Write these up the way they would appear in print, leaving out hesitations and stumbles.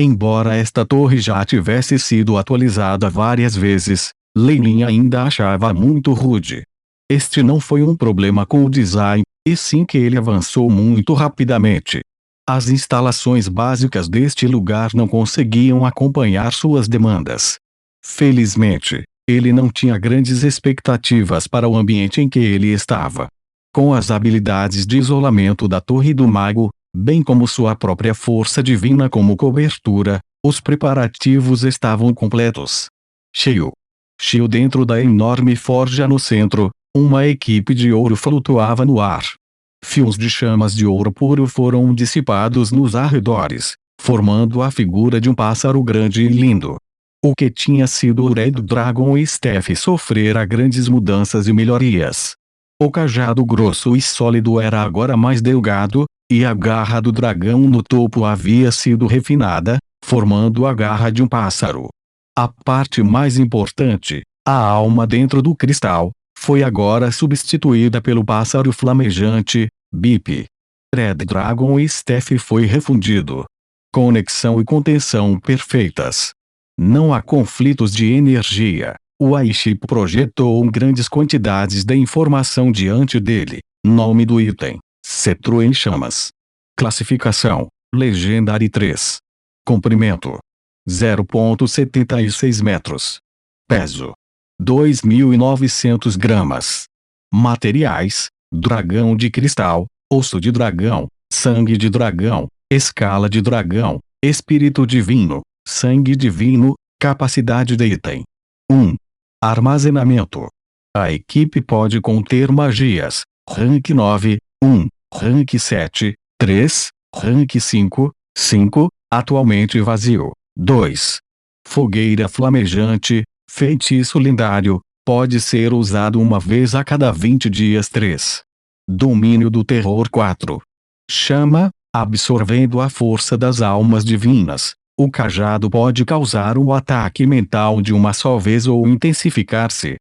Embora esta torre já tivesse sido atualizada várias vezes, Lei Lin ainda achava muito rude. Este não foi um problema com o design, e sim que ele avançou muito rapidamente. As instalações básicas deste lugar não conseguiam acompanhar suas demandas. Felizmente, ele não tinha grandes expectativas para o ambiente em que ele estava. Com as habilidades de isolamento da Torre do Mago, bem como sua própria força divina como cobertura, os preparativos estavam completos. Cheio dentro da enorme forja no centro, uma equipe de ouro flutuava no ar. Fios de chamas de ouro puro foram dissipados nos arredores, formando a figura de um pássaro grande e lindo. O que tinha sido o Red Dragon Staff sofrera grandes mudanças e melhorias. O cajado grosso e sólido era agora mais delgado, e a garra do dragão no topo havia sido refinada, formando a garra de um pássaro. A parte mais importante, a alma dentro do cristal, foi agora substituída pelo pássaro flamejante, Bip. Red Dragon Staff foi refundido. Conexão e contenção perfeitas. Não há conflitos de energia. O iChip projetou grandes quantidades de informação diante dele. Nome do item: Cetro em chamas. Classificação: Legendary 3. Comprimento: 0,76 metros. Peso: 2.900 gramas. Materiais: dragão de cristal, osso de dragão, sangue de dragão, escala de dragão, espírito divino, sangue divino. Capacidade de item: 1. Armazenamento. A equipe pode conter magias. Rank 9, 1. Rank 7, 3. Rank 5, 5. Atualmente vazio. 2. Fogueira flamejante. Feitiço lendário. Pode ser usado uma vez a cada 20 dias. 3. Domínio do terror. 4. Chama, absorvendo a força das almas divinas. O cajado pode causar um ataque mental de uma só vez ou intensificar-se.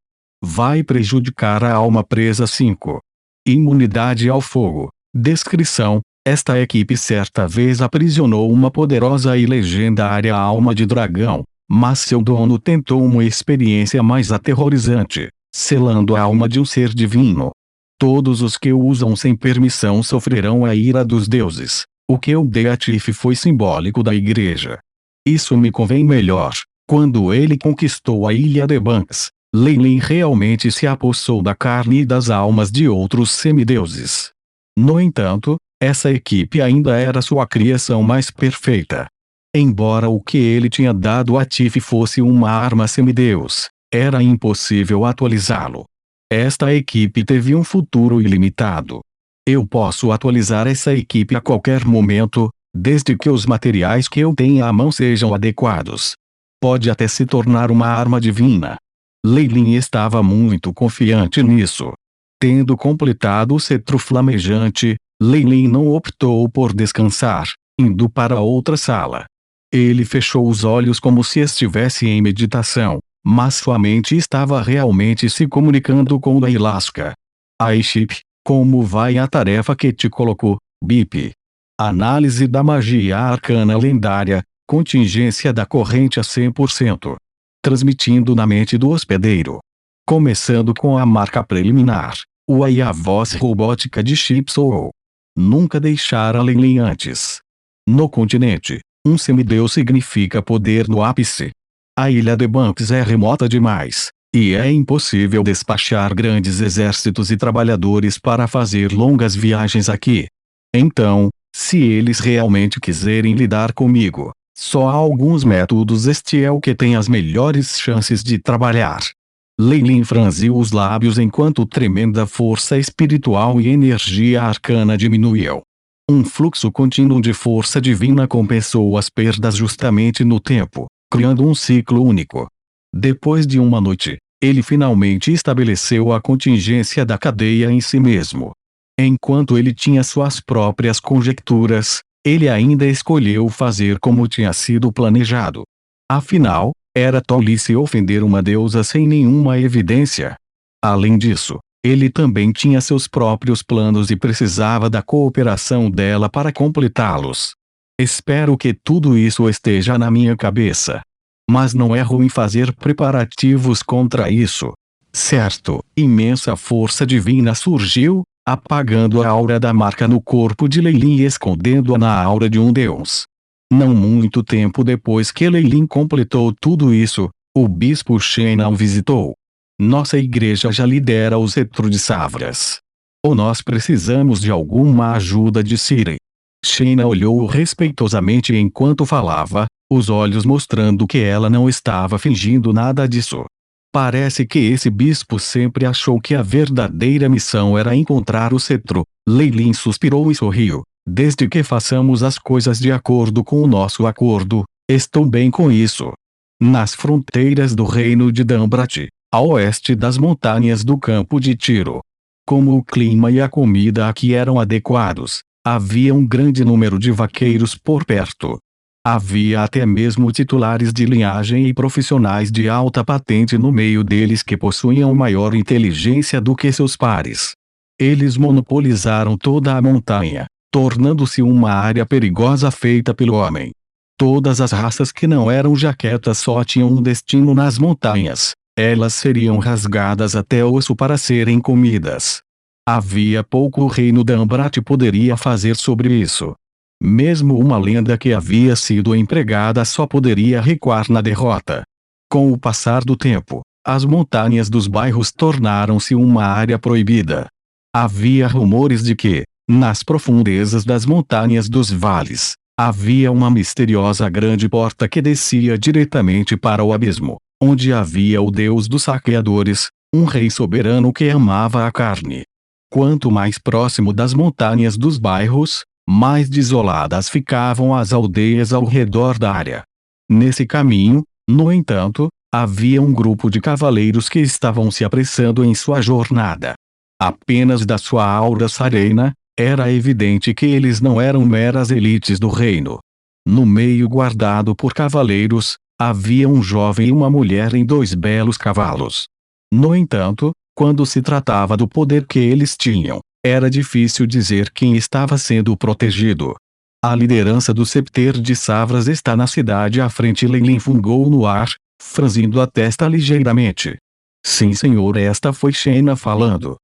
Vai prejudicar a alma presa. 5. Imunidade ao fogo. Descrição: esta equipe certa vez aprisionou uma poderosa e legendária alma de dragão, mas seu dono tentou uma experiência mais aterrorizante, selando a alma de um ser divino. Todos os que o usam sem permissão sofrerão a ira dos deuses. O que eu dei a Tiff foi simbólico da igreja. Isso me convém melhor. Quando ele conquistou a Ilha de Banks, Lei Lin realmente se apossou da carne e das almas de outros semideuses. No entanto, essa equipe ainda era sua criação mais perfeita. Embora o que ele tinha dado a Tiff fosse uma arma semideus, era impossível atualizá-lo. Esta equipe teve um futuro ilimitado. Eu posso atualizar essa equipe a qualquer momento, desde que os materiais que eu tenha à mão sejam adequados. Pode até se tornar uma arma divina. Lei Lin estava muito confiante nisso. Tendo completado o cetro flamejante, Lei Lin não optou por descansar, indo para outra sala. Ele fechou os olhos como se estivesse em meditação, mas sua mente estava realmente se comunicando com a Ilaska. iChip, como vai a tarefa que te colocou, Bip? Análise da magia arcana lendária, contingência da corrente a 100%. Transmitindo na mente do hospedeiro. Começando com a marca preliminar, e a voz robótica de Chipsou. Nunca deixara Lei Lin antes. No continente, um semideus significa poder no ápice. A ilha de Banks é remota demais, e é impossível despachar grandes exércitos e trabalhadores para fazer longas viagens aqui. Então, se eles realmente quiserem lidar comigo, só há alguns métodos. Este é o que tem as melhores chances de trabalhar. Lei Lin franziu os lábios enquanto tremenda força espiritual e energia arcana diminuiu. Um fluxo contínuo de força divina compensou as perdas justamente no tempo, criando um ciclo único. Depois de uma noite, ele finalmente estabeleceu a contingência da cadeia em si mesmo. Enquanto ele tinha suas próprias conjecturas, ele ainda escolheu fazer como tinha sido planejado. Afinal, era tolice ofender uma deusa sem nenhuma evidência. Além disso, ele também tinha seus próprios planos e precisava da cooperação dela para completá-los. Espero que tudo isso esteja na minha cabeça. Mas não é ruim fazer preparativos contra isso. Certo, imensa força divina surgiu, apagando a aura da marca no corpo de Leilin e escondendo-a na aura de um deus. Não muito tempo depois que Leilin completou tudo isso, o bispo Sheina o visitou. Nossa igreja já lidera o cetro de Savras. Ou nós precisamos de alguma ajuda de Siri. Sheina olhou-o respeitosamente enquanto falava, os olhos mostrando que ela não estava fingindo nada disso. Parece que esse bispo sempre achou que a verdadeira missão era encontrar o cetro. Leilin suspirou e sorriu. Desde que façamos as coisas de acordo com o nosso acordo, estou bem com isso. Nas fronteiras do reino de Dambrat, a oeste das montanhas do campo de Tiro. Como o clima e a comida aqui eram adequados, havia um grande número de vaqueiros por perto. Havia até mesmo titulares de linhagem e profissionais de alta patente no meio deles que possuíam maior inteligência do que seus pares. Eles monopolizaram toda a montanha, tornando-se uma área perigosa feita pelo homem. Todas as raças que não eram jaquetas só tinham um destino nas montanhas. Elas seriam rasgadas até osso para serem comidas. Havia pouco o reino Dambrat poderia fazer sobre isso. Mesmo uma lenda que havia sido empregada só poderia recuar na derrota. Com o passar do tempo, as montanhas dos bairros tornaram-se uma área proibida. Havia rumores de que, nas profundezas das montanhas dos vales, havia uma misteriosa grande porta que descia diretamente para o abismo, onde havia o deus dos saqueadores, um rei soberano que amava a carne. Quanto mais próximo das montanhas dos bairros, mais desoladas ficavam as aldeias ao redor da área. Nesse caminho, no entanto, havia um grupo de cavaleiros que estavam se apressando em sua jornada. Apenas da sua aura serena, era evidente que eles não eram meras elites do reino. No meio guardado por cavaleiros, havia um jovem e uma mulher em 2 belos cavalos. No entanto, quando se tratava do poder que eles tinham, era difícil dizer quem estava sendo protegido. A liderança do Scepter de Savras está na cidade à frente. Leilin fungou no ar, franzindo a testa ligeiramente. Sim, senhor, esta foi Sheina falando.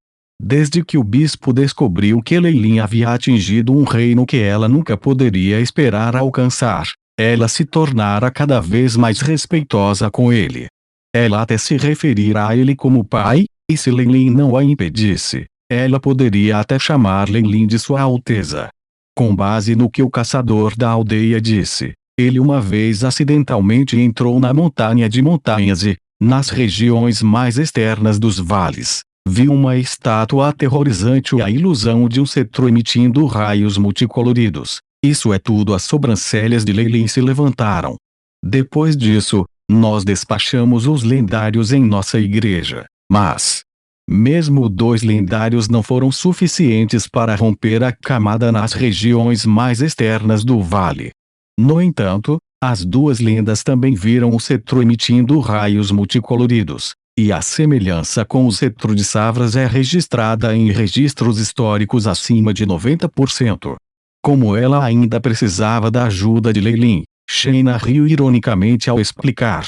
Desde que o bispo descobriu que Leilin havia atingido um reino que ela nunca poderia esperar alcançar, ela se tornara cada vez mais respeitosa com ele. Ela até se referira a ele como pai, e se Leilin não a impedisse, ela poderia até chamar Leilin de Sua Alteza. Com base no que o caçador da aldeia disse, ele uma vez acidentalmente entrou na montanha de montanhas e, nas regiões mais externas dos vales, viu uma estátua aterrorizante e a ilusão de um cetro emitindo raios multicoloridos. Isso é tudo. As sobrancelhas de Leilin se levantaram. Depois disso, nós despachamos os lendários em nossa igreja, mas mesmo 2 lendários não foram suficientes para romper a camada nas regiões mais externas do vale. No entanto, as 2 lendas também viram o cetro emitindo raios multicoloridos, e a semelhança com o cetro de Savras é registrada em registros históricos acima de 90%. Como ela ainda precisava da ajuda de Leilin, Sheina riu ironicamente ao explicar.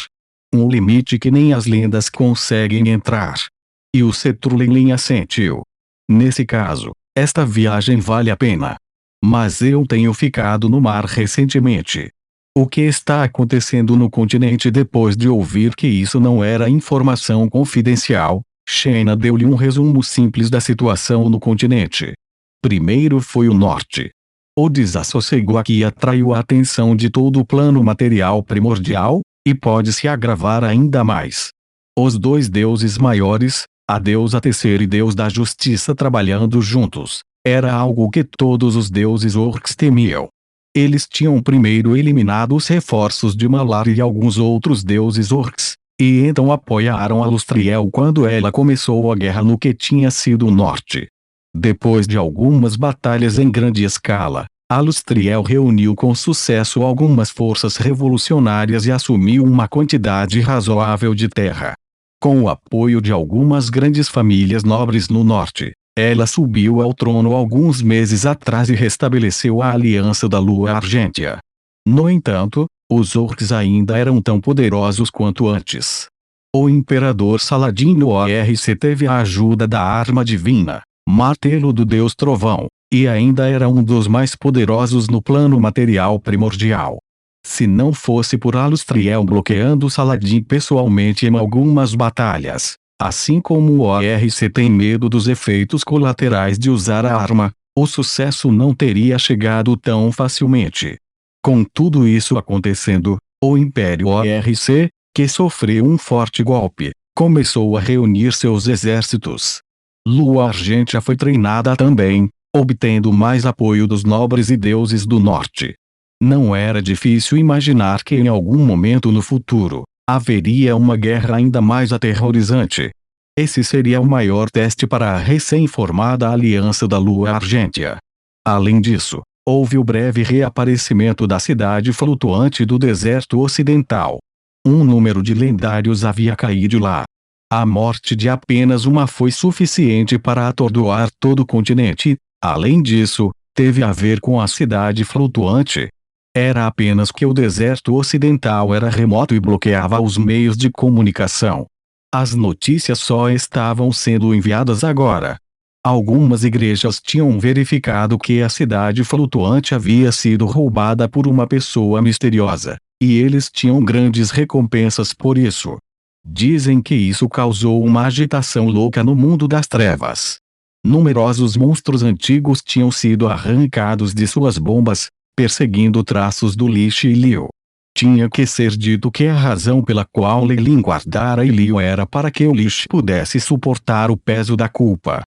Um limite que nem as lendas conseguem entrar. E o cetro. Leilin assentiu. Nesse caso, esta viagem vale a pena. Mas eu tenho ficado no mar recentemente. O que está acontecendo no continente? Depois de ouvir que isso não era informação confidencial, Sheina deu-lhe um resumo simples da situação no continente. Primeiro foi o norte. O desassossego aqui atraiu a atenção de todo o plano material primordial, e pode se agravar ainda mais. Os 2 deuses maiores, a deusa terceira e deus da justiça trabalhando juntos, era algo que todos os deuses orcs temiam. Eles tinham primeiro eliminado os reforços de Malar e alguns outros deuses orcs, e então apoiaram a Lustriel quando ela começou a guerra no que tinha sido o norte. Depois de algumas batalhas em grande escala, a Lustriel reuniu com sucesso algumas forças revolucionárias e assumiu uma quantidade razoável de terra. Com o apoio de algumas grandes famílias nobres no norte, Ela subiu ao trono alguns meses atrás e restabeleceu a aliança da Lua Argêntea. No entanto, os orcs ainda eram tão poderosos quanto antes. O Imperador Saladino ORC teve a ajuda da arma divina, martelo do Deus Trovão, e ainda era um dos mais poderosos no plano material primordial. Se não fosse por Alustriel bloqueando Saladin pessoalmente em algumas batalhas, assim como o ORC tem medo dos efeitos colaterais de usar a arma, o sucesso não teria chegado tão facilmente. Com tudo isso acontecendo, o Império ORC, que sofreu um forte golpe, começou a reunir seus exércitos. Lua Argêntea foi treinada também, obtendo mais apoio dos nobres e deuses do norte. Não era difícil imaginar que em algum momento no futuro, haveria uma guerra ainda mais aterrorizante. Esse seria o maior teste para a recém-formada Aliança da Lua Argêntea. Além disso, houve o breve reaparecimento da cidade flutuante do deserto ocidental. Um número de lendários havia caído lá. A morte de apenas uma foi suficiente para atordoar todo o continente. Além disso, teve a ver com a cidade flutuante. Era apenas que o deserto ocidental era remoto e bloqueava os meios de comunicação. As notícias só estavam sendo enviadas agora. Algumas igrejas tinham verificado que a cidade flutuante havia sido roubada por uma pessoa misteriosa, e eles tinham grandes recompensas por isso. Dizem que isso causou uma agitação louca no mundo das trevas. Numerosos monstros antigos tinham sido arrancados de suas bombas, perseguindo traços do Lich e Liu. Tinha que ser dito que a razão pela qual Lei Lin guardara Liu era para que o Lich pudesse suportar o peso da culpa.